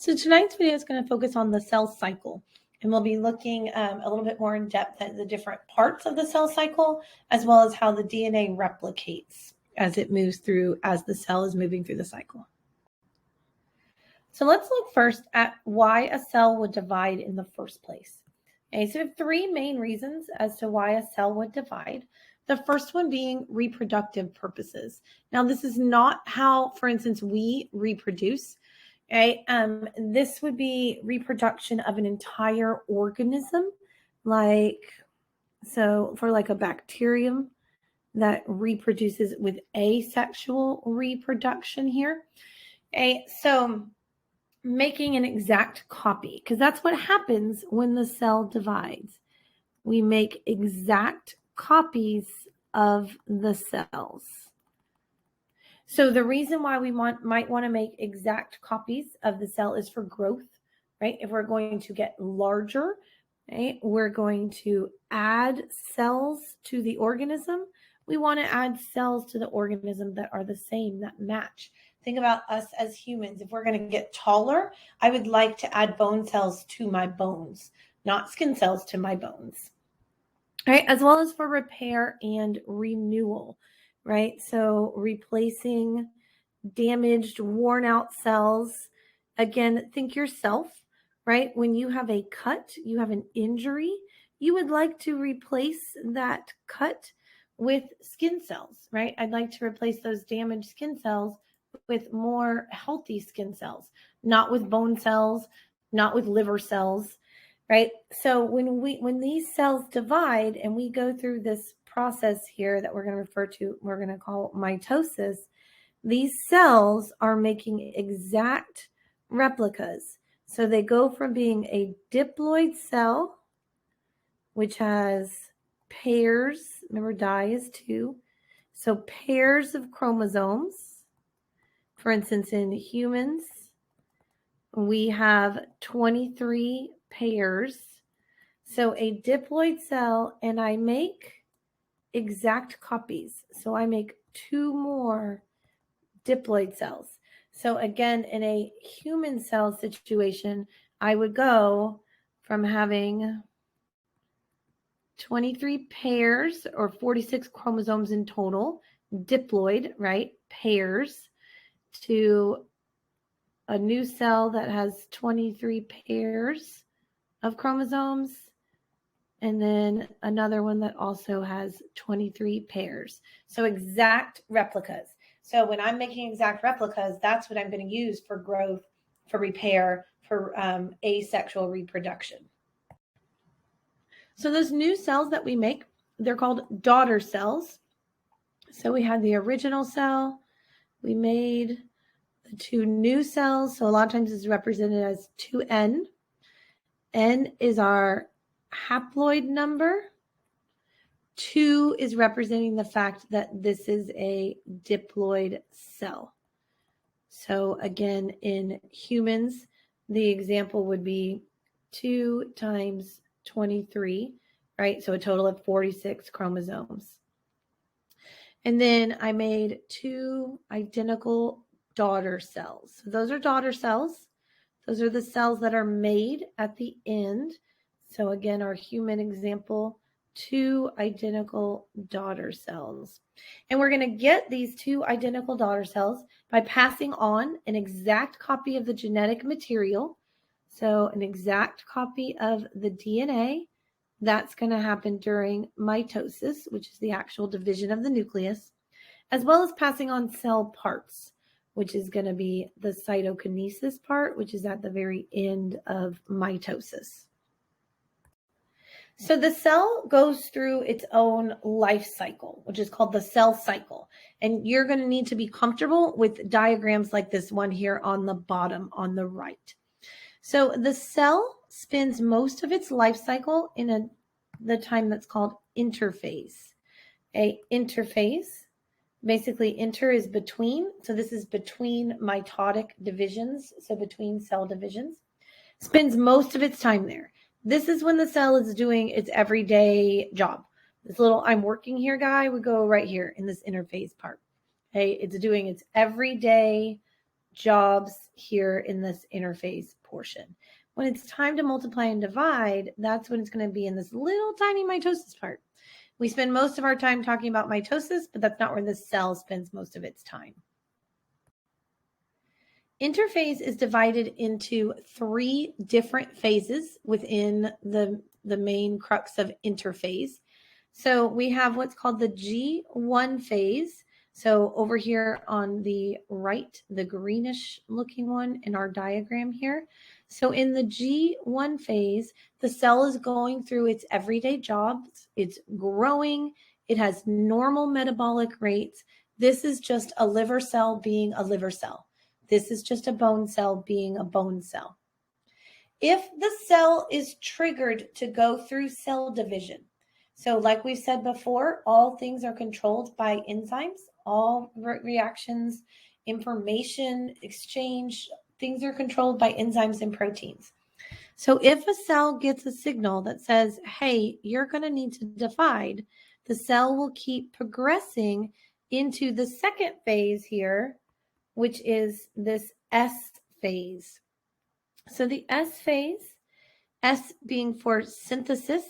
So tonight's video is going to focus on the cell cycle, and we'll be looking a little bit more in depth at the different parts of the cell cycle, as well as how the DNA replicates as it moves through, as the cell is moving through the cycle. So let's look first at why a cell would divide in the first place. Okay, so we have three main reasons as to why a cell would divide. The first one being reproductive purposes. Now, this is not how, for instance, we reproduce. Okay, this would be reproduction of an entire organism, for like a bacterium that reproduces with asexual reproduction here. Okay, so making an exact copy, because that's what happens when the cell divides. We make exact copies of the cells. So the reason why we might want to make exact copies of the cell is for growth, right? If we're going to get larger, right, we're going to add cells to the organism. We want to add cells to the organism that are the same, that match. Think about us as humans. If we're going to get taller, I would like to add bone cells to my bones, not skin cells to my bones, right? As well as for repair and renewal. Right? So replacing damaged, worn out cells. Again, think yourself, right? When you have a cut, you have an injury, you would like to replace that cut with skin cells, right? I'd like to replace those damaged skin cells with more healthy skin cells, not with bone cells, not with liver cells, right? So when these cells divide and we go through this process here that we're going to call mitosis, these cells are making exact replicas. So they go from being a diploid cell, which has pairs, remember di is 2, so pairs of chromosomes. For instance, in humans, we have 23 pairs. So a diploid cell, and I make exact copies. So I make 2 more diploid cells. So again, in a human cell situation, I would go from having 23 pairs or 46 chromosomes in total, diploid, right, pairs, to a new cell that has 23 pairs of chromosomes, and then another one that also has 23 pairs. So exact replicas. So when I'm making exact replicas, that's what I'm going to use for growth, for repair, for asexual reproduction. So those new cells that we make, they're called daughter cells. So we had the original cell, we made the 2 new cells. So a lot of times it's represented as 2N. N is our haploid number. 2 is representing the fact that this is a diploid cell. So again, in humans, the example would be 2 times 23, right? So a total of 46 chromosomes. And then I made 2 identical daughter cells. So those are daughter cells. Those are the cells that are made at the end. So again, our human example, 2 identical daughter cells. And we're going to get these 2 identical daughter cells by passing on an exact copy of the genetic material. So an exact copy of the DNA. That's going to happen during mitosis, which is the actual division of the nucleus, as well as passing on cell parts, which is going to be the cytokinesis part, which is at the very end of mitosis. So the cell goes through its own life cycle, which is called the cell cycle. And you're going to need to be comfortable with diagrams like this one here on the bottom on the right. So the cell spends most of its life cycle in the time that's called interphase. A interphase, basically inter is between. So this is between mitotic divisions, so between cell divisions. Spends most of its time there. This is when the cell is doing its everyday job. This little I'm working here guy would go right here in this interphase part. Okay, it's doing its everyday jobs here in this interphase portion. When it's time to multiply and divide, that's when it's going to be in this little tiny mitosis part. We spend most of our time talking about mitosis, but that's not where the cell spends most of its time. Interphase is divided into 3 different phases within the main crux of interphase. So we have what's called the G1 phase. So over here on the right, the greenish looking one in our diagram here. So in the G1 phase, the cell is going through its everyday jobs. It's growing. It has normal metabolic rates. This is just a liver cell being a liver cell. This is just a bone cell being a bone cell. If the cell is triggered to go through cell division, so like we've said before, all things are controlled by enzymes, all reactions, information exchange, things are controlled by enzymes and proteins. So if a cell gets a signal that says, hey, you're going to need to divide, the cell will keep progressing into the second phase here, which is this S phase. So the S phase, S being for synthesis.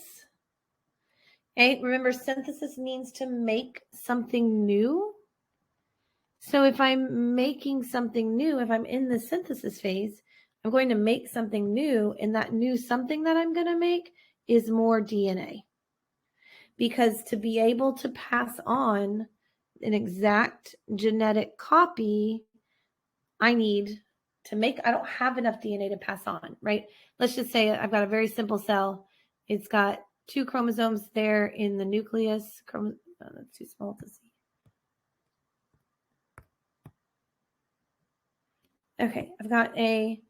Okay, remember synthesis means to make something new. So if I'm making something new, if I'm in the synthesis phase, I'm going to make something new, and that new something that I'm going to make is more DNA. Because to be able to pass on an exact genetic copy, I don't have enough DNA to pass on, right? Let's just say I've got a very simple cell. It's got 2 chromosomes there in the nucleus. That's too small to see. Okay, I've got a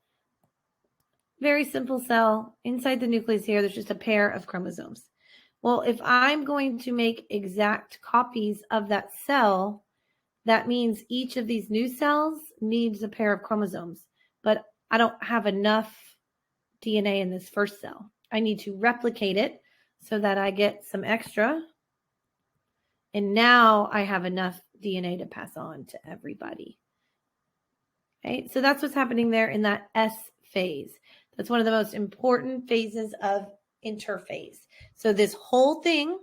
very simple cell. Inside the nucleus here, there's just a pair of chromosomes. Well, if I'm going to make exact copies of that cell, that means each of these new cells needs a pair of chromosomes, but I don't have enough DNA in this first cell. I need to replicate it so that I get some extra. And now I have enough DNA to pass on to everybody. Okay, so that's what's happening there in that S phase. That's one of the most important phases of interphase. So this whole thing,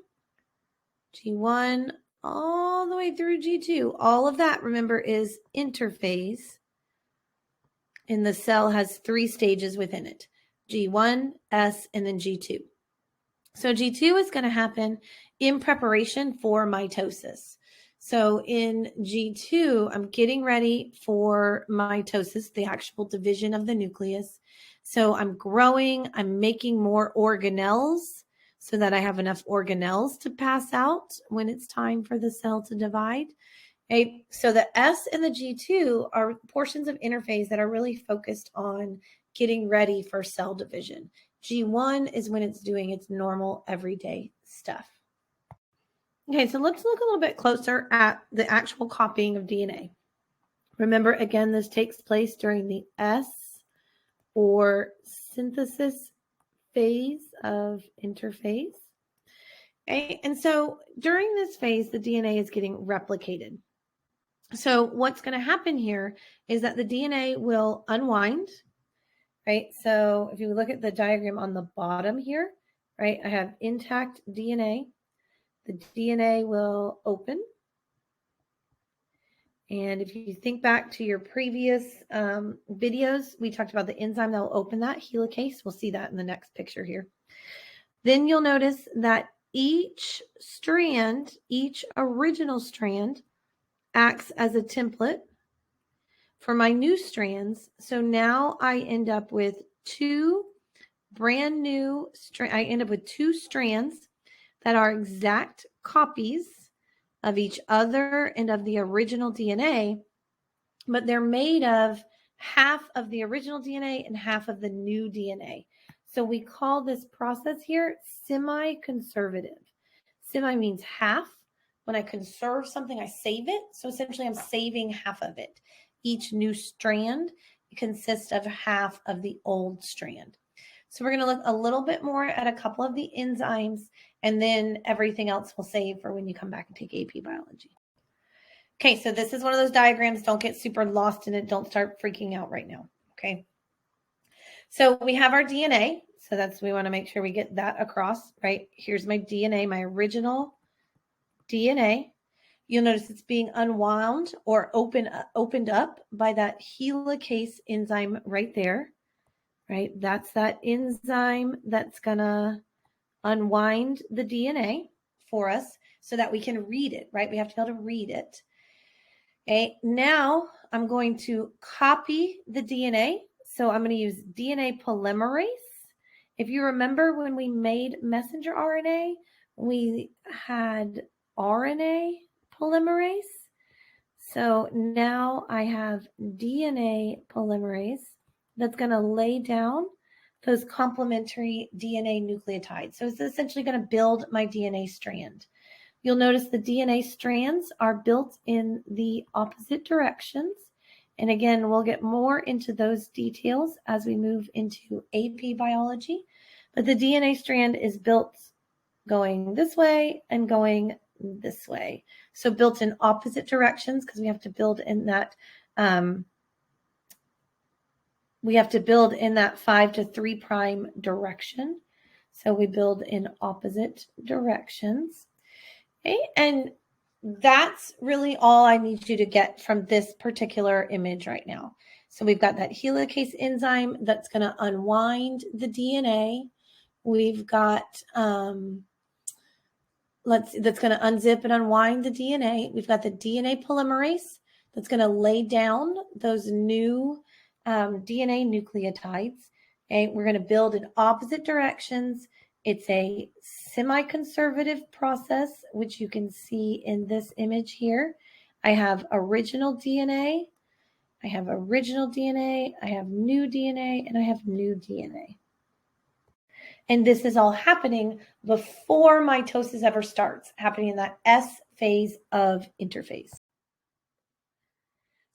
G1 all the way through G2, all of that, remember, is interphase. And the cell has 3 stages within it, G1, S, and then G2. So G2 is going to happen in preparation for mitosis. So in G2, I'm getting ready for mitosis, the actual division of the nucleus. So I'm growing, I'm making more organelles so that I have enough organelles to pass out when it's time for the cell to divide. Okay, so the S and the G2 are portions of interphase that are really focused on getting ready for cell division. G1 is when it's doing its normal everyday stuff. Okay, so let's look a little bit closer at the actual copying of DNA. Remember, again, this takes place during the S or synthesis phase of interphase. Okay, and so during this phase, the DNA is getting replicated. So what's going to happen here is that the DNA will unwind, right? So if you look at the diagram on the bottom here, right, I have intact DNA. The DNA will open. And if you think back to your previous videos, we talked about the enzyme that will open that, helicase. We'll see that in the next picture here. Then you'll notice that each strand, each original strand, acts as a template for my new strands. So now I end up with 2 brand new strands that are exact copies of each other and of the original DNA, but they're made of half of the original DNA and half of the new DNA. So we call this process here semi-conservative. Semi means half. When I conserve something, I save it. So essentially, I'm saving half of it. Each new strand consists of half of the old strand. So we're going to look a little bit more at a couple of the enzymes, and then everything else we'll save for when you come back and take AP biology. Okay, so this is one of those diagrams. Don't get super lost in it. Don't start freaking out right now, okay? So we have our DNA. So we want to make sure we get that across, right? Here's my DNA, my original DNA. You'll notice it's being unwound or opened up by that helicase enzyme right there, right? That's that enzyme that's going to unwind the DNA for us so that we can read it, right? We have to be able to read it. Okay, now I'm going to copy the DNA. So I'm going to use DNA polymerase. If you remember when we made messenger RNA, we had RNA polymerase. So now I have DNA polymerase that's going to lay down those complementary DNA nucleotides. So it's essentially going to build my DNA strand. You'll notice the DNA strands are built in the opposite directions. And again, we'll get more into those details as we move into AP biology. But the DNA strand is built going this way and going this way. So built in opposite directions because we have to build in that 5 to 3 prime direction. So we build in opposite directions. Okay, and that's really all I need you to get from this particular image right now. So we've got that helicase enzyme that's going to unwind the DNA. We've got that's going to unzip and unwind the DNA. We've got the DNA polymerase that's going to lay down those new DNA nucleotides. Okay, we're going to build in opposite directions. It's a semi-conservative process, which you can see in this image here. I have original DNA, I have original DNA, I have new DNA, and I have new DNA. And this is all happening before mitosis ever starts, happening in that S phase of interphase.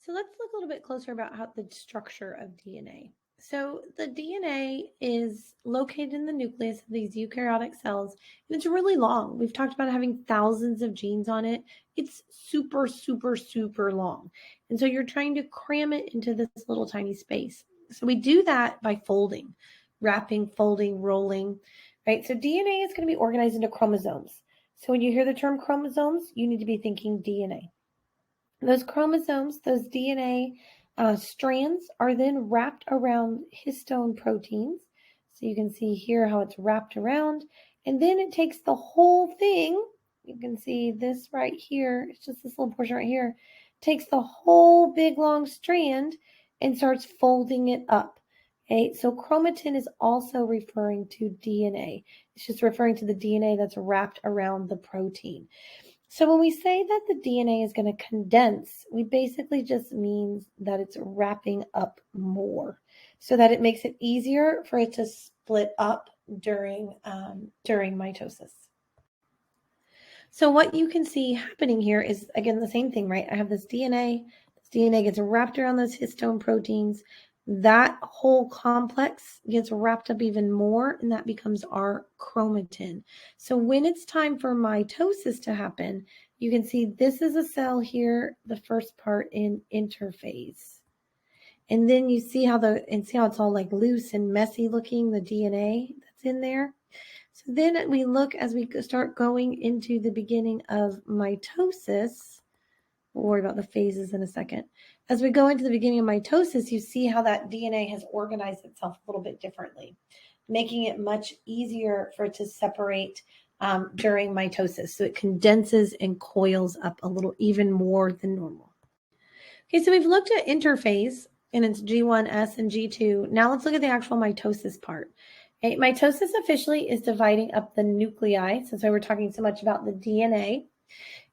So let's look a little bit closer about how the structure of DNA. So the DNA is located in the nucleus of these eukaryotic cells, and it's really long. We've talked about having thousands of genes on it. It's super, super, super long. And so you're trying to cram it into this little tiny space. So we do that by folding, wrapping, folding, rolling, right? So DNA is going to be organized into chromosomes. So when you hear the term chromosomes, you need to be thinking DNA. Those chromosomes, those DNA strands are then wrapped around histone proteins. So you can see here how it's wrapped around. And then it takes the whole thing. You can see this right here. It's just this little portion right here. Takes the whole big long strand and starts folding it up. Okay, so chromatin is also referring to DNA. It's just referring to the DNA that's wrapped around the protein. So when we say that the DNA is going to condense, we basically just means that it's wrapping up more so that it makes it easier for it to split up during mitosis. So what you can see happening here is, again, the same thing, right? I have this DNA. This DNA gets wrapped around those histone proteins. That whole complex gets wrapped up even more, and that becomes our chromatin. So when it's time for mitosis to happen, you can see this is a cell here, the first part in interphase. And then you see how it's all like loose and messy looking, the DNA that's in there. So then we look as we start going into the beginning of mitosis. We'll worry about the phases in a second. As we go into the beginning of mitosis, you see how that DNA has organized itself a little bit differently, making it much easier for it to separate during mitosis. So it condenses and coils up a little even more than normal. Okay, so we've looked at interphase, and it's G1S and G2. Now let's look at the actual mitosis part. Okay, mitosis officially is dividing up the nuclei. So that's why we're talking so much about the DNA.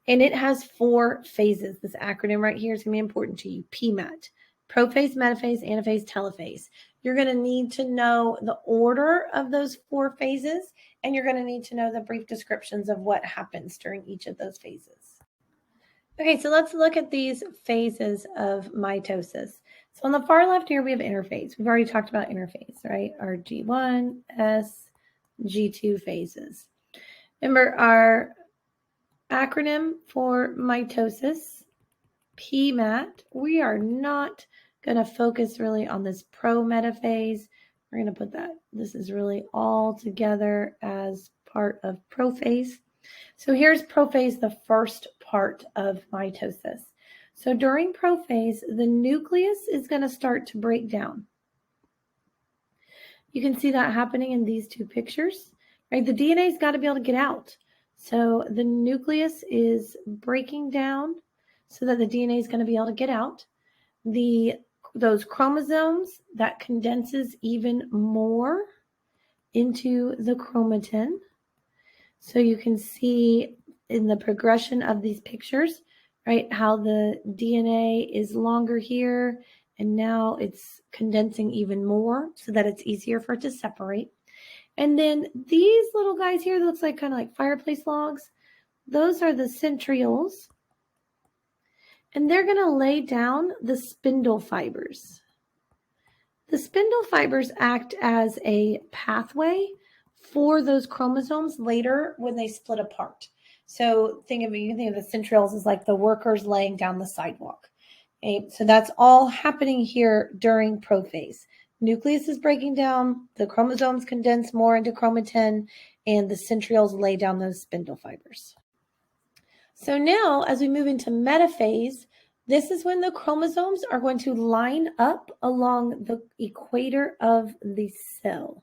And it has 4 phases. This acronym right here is going to be important to you. PMAT, prophase, metaphase, anaphase, telophase. You're going to need to know the order of those 4 phases, and you're going to need to know the brief descriptions of what happens during each of those phases. Okay, so let's look at these phases of mitosis. So on the far left here, we have interphase. We've already talked about interphase, right? Our G1, S, G2 phases. Remember, our acronym for mitosis PMAT. We are not going to focus really on this pro-metaphase. We're going to put that, this is really all together as part of prophase. So here's prophase, the first part of mitosis. So during prophase, the nucleus is going to start to break down. You can see that happening in these two pictures, right? The DNA's got to be able to get out. So the nucleus is breaking down so that the DNA is going to be able to get out. Those chromosomes, that condenses even more into the chromatin. So you can see in the progression of these pictures, right, how the DNA is longer here, and now it's condensing even more so that it's easier for it to separate. And then these little guys here, that looks like kind of like fireplace logs, those are the centrioles. And they're going to lay down the spindle fibers. The spindle fibers act as a pathway for those chromosomes later when they split apart. So you can think of the centrioles as like the workers laying down the sidewalk. Okay? So that's all happening here during prophase. Nucleus is breaking down, the chromosomes condense more into chromatin, and the centrioles lay down those spindle fibers. So now, as we move into metaphase, this is when the chromosomes are going to line up along the equator of the cell.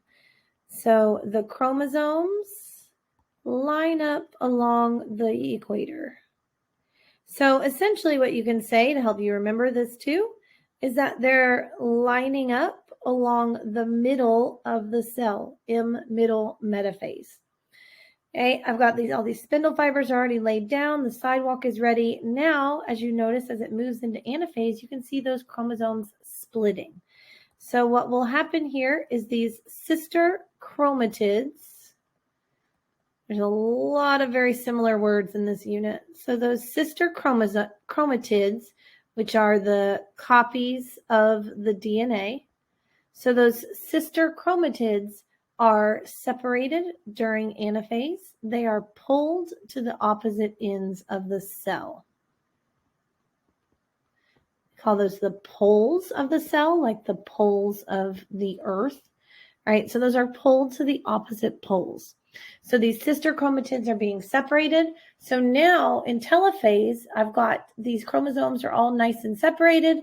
So the chromosomes line up along the equator. So essentially what you can say to help you remember this too is that they're lining up along the middle of the cell, middle metaphase. Okay, I've got all these spindle fibers already laid down. The sidewalk is ready. Now, as you notice, as it moves into anaphase, you can see those chromosomes splitting. So what will happen here is these sister chromatids. There's a lot of very similar words in this unit. So those sister chromatids, which are the copies of the DNA. So those sister chromatids are separated during anaphase. They are pulled to the opposite ends of the cell. We call those the poles of the cell, like the poles of the earth, right? So those are pulled to the opposite poles. So these sister chromatids are being separated. So now in telophase, I've got these chromosomes are all nice and separated.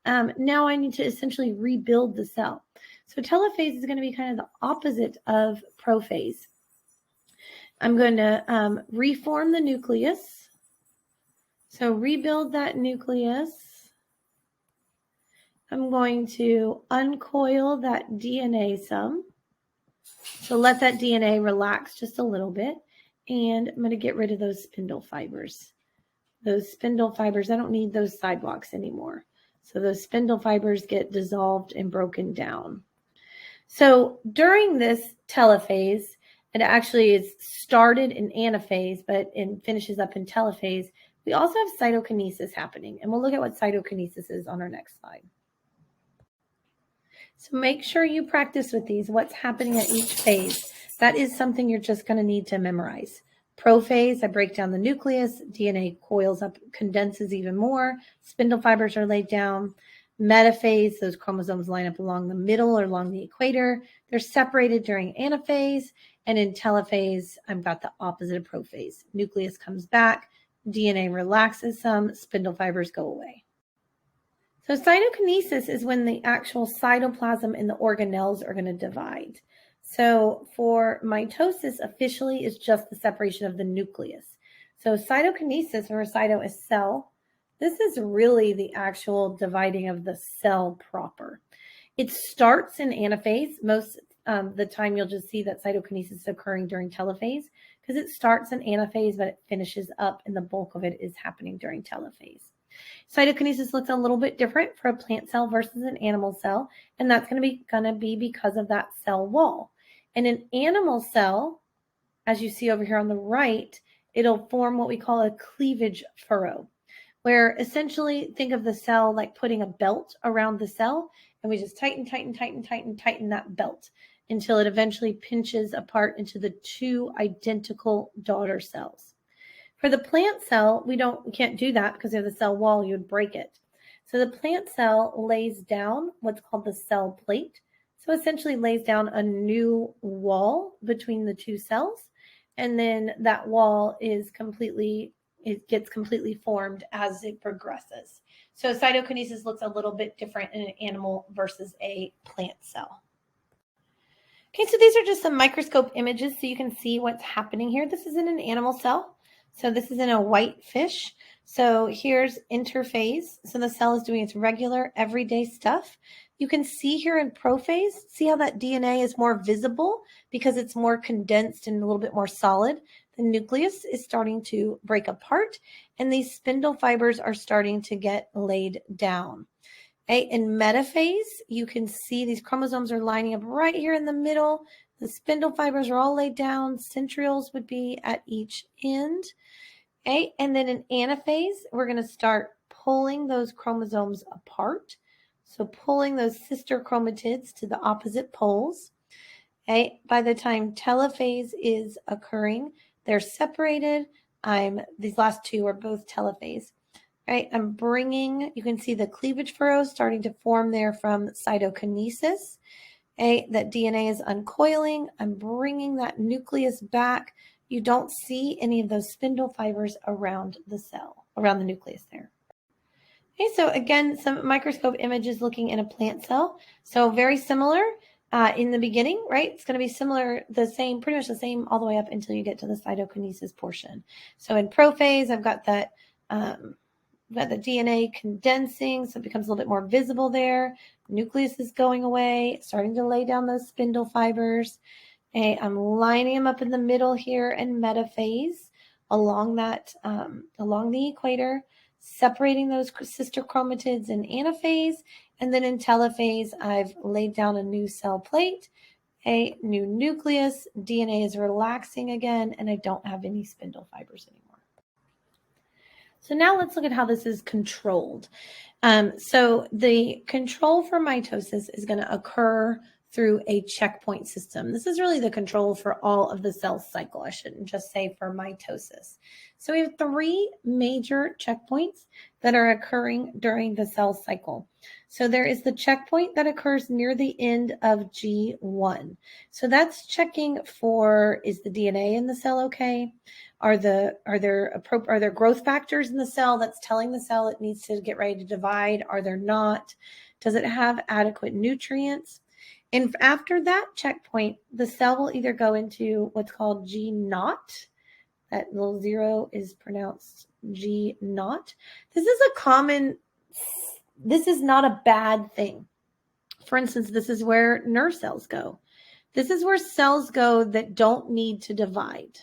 Now I need to essentially rebuild the cell. So telophase is going to be kind of the opposite of prophase. I'm going to reform the nucleus. So rebuild that nucleus. I'm going to uncoil that DNA some. So let that DNA relax just a little bit. And I'm going to get rid of those spindle fibers. Those spindle fibers, I don't need those sidewalks anymore. So those spindle fibers get dissolved and broken down. So during this telophase, it actually is started in anaphase, but it finishes up in telophase. We also have cytokinesis happening, and we'll look at what cytokinesis is on our next slide. So make sure you practice with these, what's happening at each phase. That is something you're just going to need to memorize. Prophase, I break down the nucleus, DNA coils up, condenses even more, spindle fibers are laid down. Metaphase, those chromosomes line up along the middle or along the equator. They're separated during anaphase, and in telophase, I've got the opposite of prophase. Nucleus comes back, DNA relaxes some, spindle fibers go away. So cytokinesis is when the actual cytoplasm and the organelles are going to divide. So for mitosis, officially, is just the separation of the nucleus. So cytokinesis, or cyto is cell, this is really the actual dividing of the cell proper. It starts in anaphase. Most of the time you'll just see that cytokinesis is occurring during telophase because it starts in anaphase, but it finishes up and the bulk of it is happening during telophase. Cytokinesis looks a little bit different for a plant cell versus an animal cell, and that's going to be because of that cell wall. In an animal cell, as you see over here on the right, it'll form what we call a cleavage furrow, where essentially think of the cell like putting a belt around the cell, and we just tighten that belt until it eventually pinches apart into the two identical daughter cells. For the plant cell, we can't do that because of the cell wall, you would break it. So the plant cell lays down what's called the cell plate. So essentially lays down a new wall between the two cells, and then that wall gets completely formed as it progresses. So cytokinesis looks a little bit different in an animal versus a plant cell. Okay, so these are just some microscope images so you can see what's happening here. This is in an animal cell. So this is in a white fish. So here's interphase. So the cell is doing its regular everyday stuff. You can see here in prophase, see how that DNA is more visible because it's more condensed and a little bit more solid. The nucleus is starting to break apart and these spindle fibers are starting to get laid down. Okay, in metaphase, you can see these chromosomes are lining up right here in the middle. The spindle fibers are all laid down. Centrioles would be at each end. Okay, and then in anaphase, we're going to start pulling those chromosomes apart. So pulling those sister chromatids to the opposite poles. Okay, by the time telophase is occurring, they're separated. These last two are both telophase. Right, you can see the cleavage furrows starting to form there from cytokinesis. Okay, that DNA is uncoiling. I'm bringing that nucleus back. You don't see any of those spindle fibers around the cell, around the nucleus there. Okay, so again, some microscope images looking in a plant cell. So very similar in the beginning, right? It's going to be similar, pretty much the same all the way up until you get to the cytokinesis portion. So in prophase, I've got that the DNA condensing, so it becomes a little bit more visible there. Nucleus is going away, starting to lay down those spindle fibers. Okay, I'm lining them up in the middle here in metaphase along the equator, separating those sister chromatids in anaphase, and then in telophase, I've laid down a new cell plate, a new nucleus, DNA is relaxing again, and I don't have any spindle fibers anymore. So now let's look at how this is controlled. So the control for mitosis is going to occur through a checkpoint system. This is really the control for all of the cell cycle. I shouldn't just say for mitosis. So we have three major checkpoints that are occurring during the cell cycle. So there is the checkpoint that occurs near the end of G1. So that's checking for, is the DNA in the cell okay? Are there growth factors in the cell that's telling the cell it needs to get ready to divide? Are there not? Does it have adequate nutrients? And after that checkpoint, the cell will either go into what's called G0. That little zero is pronounced G0. This is not a bad thing. For instance, this is where nerve cells go. This is where cells go that don't need to divide.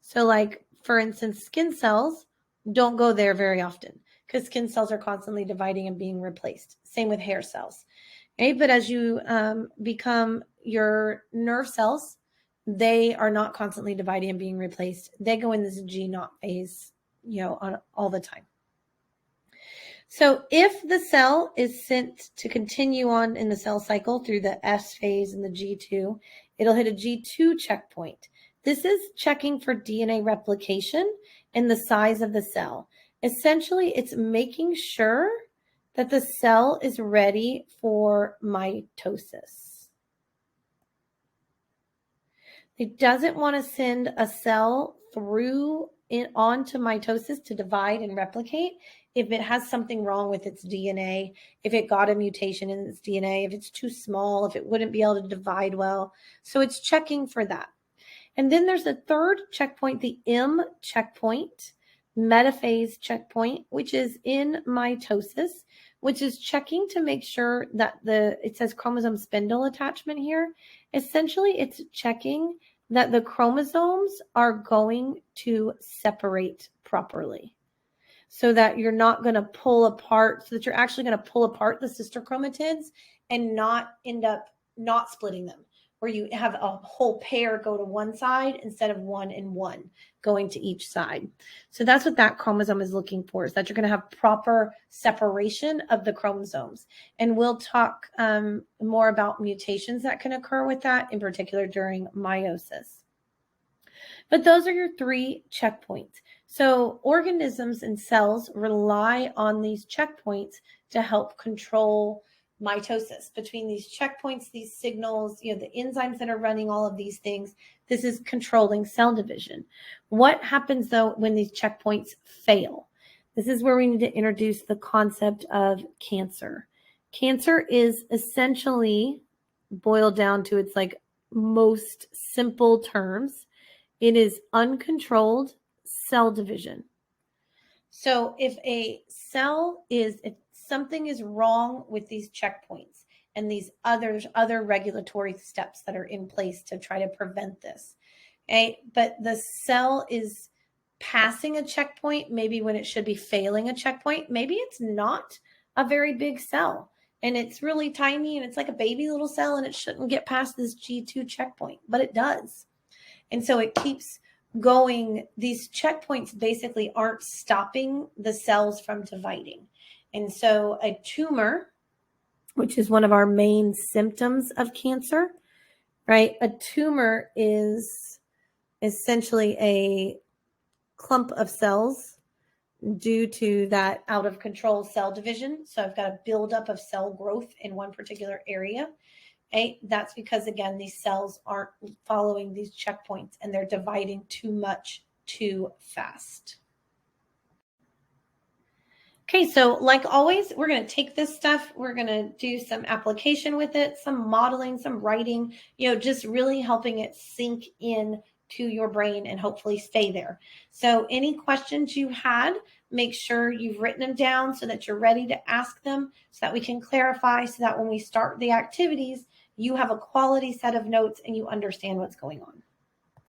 So like, for instance, skin cells don't go there very often because skin cells are constantly dividing and being replaced. Same with hair cells. Okay, but as you become your nerve cells, they are not constantly dividing and being replaced. They go in this G0 phase, all the time. So if the cell is sent to continue on in the cell cycle through the S phase and the G2, it'll hit a G2 checkpoint. This is checking for DNA replication and the size of the cell. Essentially, it's making sure that the cell is ready for mitosis. It doesn't want to send a cell onto mitosis to divide and replicate if it has something wrong with its DNA, if it got a mutation in its DNA, if it's too small, if it wouldn't be able to divide well. So it's checking for that. And then there's a third checkpoint, the M checkpoint, metaphase checkpoint, which is in mitosis, which is checking to make sure that it says chromosome spindle attachment here. Essentially, it's checking that the chromosomes are going to separate properly so that you're not going to pull apart, so that you're actually going to pull apart the sister chromatids and not end up not splitting them, where you have a whole pair go to one side instead of one and one going to each side. So that's what that chromosome is looking for, is that you're going to have proper separation of the chromosomes. And we'll talk more about mutations that can occur with that, in particular during meiosis. But those are your 3 checkpoints. So organisms and cells rely on these checkpoints to help control mitosis. Between these checkpoints, these signals, the enzymes that are running all of these things, this is controlling cell division. What happens though when these checkpoints fail? This is where we need to introduce the concept of cancer. Cancer is essentially boiled down to its most simple terms. It is uncontrolled cell division. So if something is wrong with these checkpoints and these other regulatory steps that are in place to try to prevent this, okay, but the cell is passing a checkpoint, maybe when it should be failing a checkpoint, maybe it's not a very big cell and it's really tiny and it's like a baby little cell and it shouldn't get past this G2 checkpoint, but it does. And so it keeps going. These checkpoints basically aren't stopping the cells from dividing. And so a tumor, which is one of our main symptoms of cancer, right? A tumor is essentially a clump of cells due to that out of control cell division. So I've got a buildup of cell growth in one particular area. Okay? That's because, again, these cells aren't following these checkpoints and they're dividing too much too fast. Okay, so like always, we're going to take this stuff, we're going to do some application with it, some modeling, some writing, just really helping it sink in to your brain and hopefully stay there. So any questions you had, make sure you've written them down so that you're ready to ask them so that we can clarify, so that when we start the activities, you have a quality set of notes and you understand what's going on.